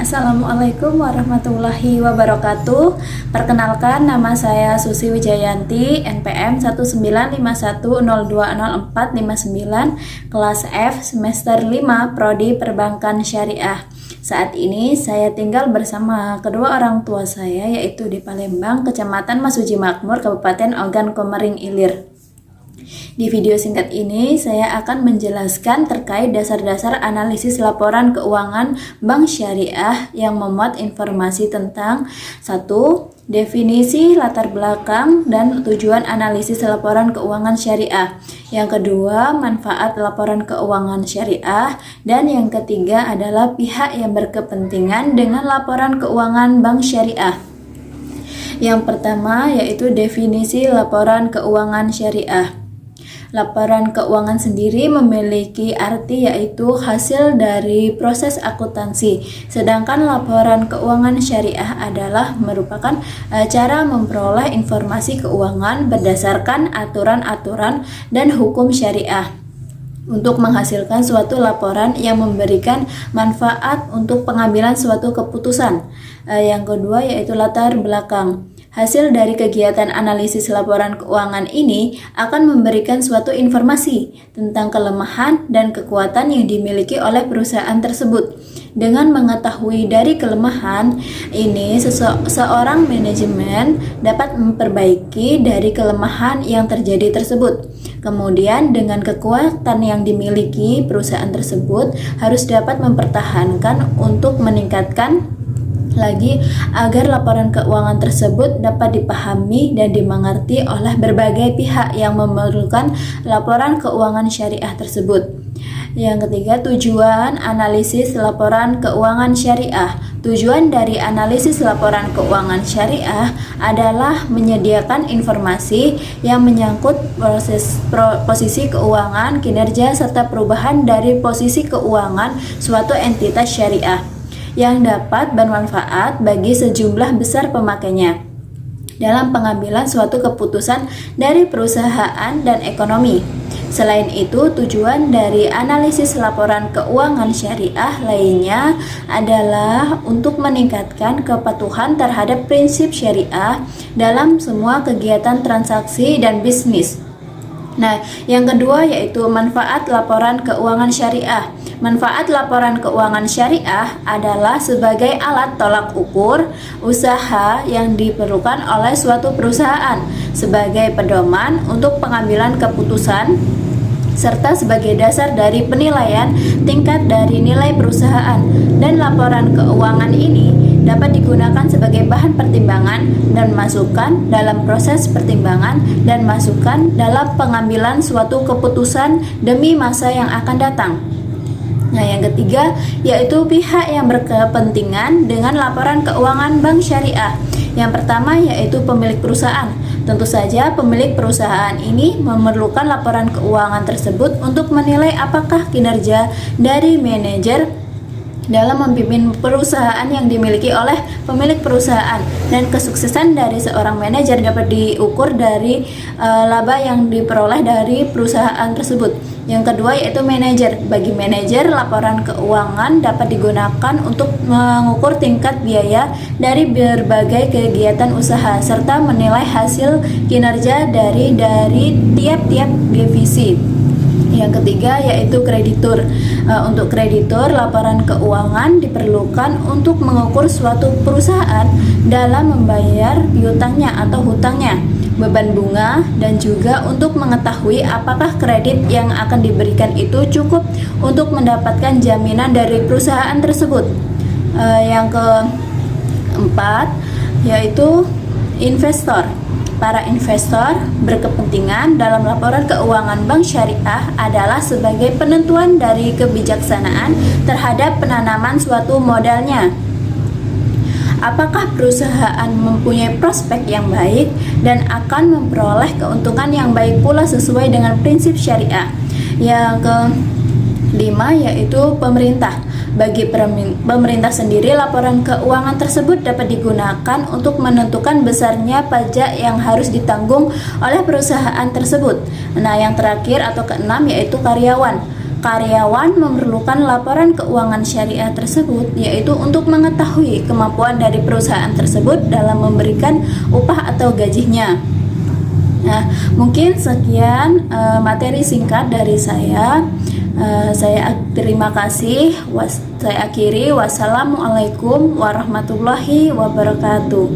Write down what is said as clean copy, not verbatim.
Assalamualaikum warahmatullahi wabarakatuh. Perkenalkan, nama saya Susi Wijayanti, NPM 19510200459, kelas F, semester 5, Prodi Perbankan Syariah. Saat ini saya tinggal bersama kedua orang tua saya, yaitu di Palembang, Kecamatan Masuji Makmur, Kabupaten Ogan Komering Ilir. Di video singkat ini, saya akan menjelaskan terkait dasar-dasar analisis laporan keuangan bank syariah yang memuat informasi tentang 1. Definisi, latar belakang, dan tujuan analisis laporan keuangan syariah. Yang kedua, manfaat laporan keuangan syariah. Dan yang ketiga adalah pihak yang berkepentingan dengan laporan keuangan bank syariah. Yang pertama yaitu definisi laporan keuangan syariah. Laporan keuangan sendiri memiliki arti yaitu hasil dari proses akuntansi, sedangkan laporan keuangan syariah adalah merupakan cara memperoleh informasi keuangan berdasarkan aturan-aturan dan hukum syariah untuk menghasilkan suatu laporan yang memberikan manfaat untuk pengambilan suatu keputusan. Yang kedua yaitu latar belakang. Hasil dari kegiatan analisis laporan keuangan ini akan memberikan suatu informasi tentang kelemahan dan kekuatan yang dimiliki oleh perusahaan tersebut. Dengan mengetahui dari kelemahan ini, seorang manajemen dapat memperbaiki dari kelemahan yang terjadi tersebut. Kemudian dengan kekuatan yang dimiliki perusahaan tersebut harus dapat mempertahankan untuk meningkatkan lagi agar laporan keuangan tersebut dapat dipahami dan dimengerti oleh berbagai pihak yang memerlukan laporan keuangan syariah tersebut. Yang ketiga, tujuan analisis laporan keuangan syariah. Tujuan dari analisis laporan keuangan syariah adalah menyediakan informasi yang menyangkut posisi keuangan, kinerja, serta perubahan dari posisi keuangan suatu entitas syariah yang dapat bermanfaat bagi sejumlah besar pemakainya dalam pengambilan suatu keputusan dari perusahaan dan ekonomi. Selain itu, tujuan dari analisis laporan keuangan syariah lainnya adalah untuk meningkatkan kepatuhan terhadap prinsip syariah dalam semua kegiatan transaksi dan bisnis. Nah, yang kedua yaitu manfaat laporan keuangan syariah. Manfaat laporan keuangan syariah adalah sebagai alat tolak ukur usaha yang diperlukan oleh suatu perusahaan sebagai pedoman untuk pengambilan keputusan serta sebagai dasar dari penilaian tingkat dari nilai perusahaan, dan laporan keuangan ini dapat digunakan sebagai bahan pertimbangan dan masukan dalam proses pertimbangan dan masukan dalam pengambilan suatu keputusan demi masa yang akan datang. Nah, yang ketiga yaitu pihak yang berkepentingan dengan laporan keuangan bank syariah. Yang pertama yaitu pemilik perusahaan. Tentu saja pemilik perusahaan ini memerlukan laporan keuangan tersebut untuk menilai apakah kinerja dari manajer dalam memimpin perusahaan yang dimiliki oleh pemilik perusahaan, dan kesuksesan dari seorang manajer dapat diukur dari laba yang diperoleh dari perusahaan tersebut. Yang kedua yaitu manajer. Bagi manajer, laporan keuangan dapat digunakan untuk mengukur tingkat biaya dari berbagai kegiatan usaha serta menilai hasil kinerja dari tiap-tiap divisi. Yang ketiga yaitu kreditur. Untuk kreditur, laporan keuangan diperlukan untuk mengukur suatu perusahaan dalam membayar piutangnya atau hutangnya, beban bunga, dan juga untuk mengetahui apakah kredit yang akan diberikan itu cukup untuk mendapatkan jaminan dari perusahaan tersebut. Yang keempat yaitu investor. Para investor berkepentingan dalam laporan keuangan bank syariah adalah sebagai penentuan dari kebijaksanaan terhadap penanaman suatu modalnya. Apakah perusahaan mempunyai prospek yang baik dan akan memperoleh keuntungan yang baik pula sesuai dengan prinsip syariah. Yang kelima yaitu pemerintah. Bagi pemerintah sendiri, laporan keuangan tersebut dapat digunakan untuk menentukan besarnya pajak yang harus ditanggung oleh perusahaan tersebut. Nah, yang terakhir atau keenam yaitu karyawan. Karyawan memerlukan laporan keuangan syariah tersebut, yaitu untuk mengetahui kemampuan dari perusahaan tersebut dalam memberikan upah atau gajinya. Nah, mungkin sekian materi singkat dari saya. Saya terima kasih. Saya akhiri. Wassalamualaikum warahmatullahi wabarakatuh.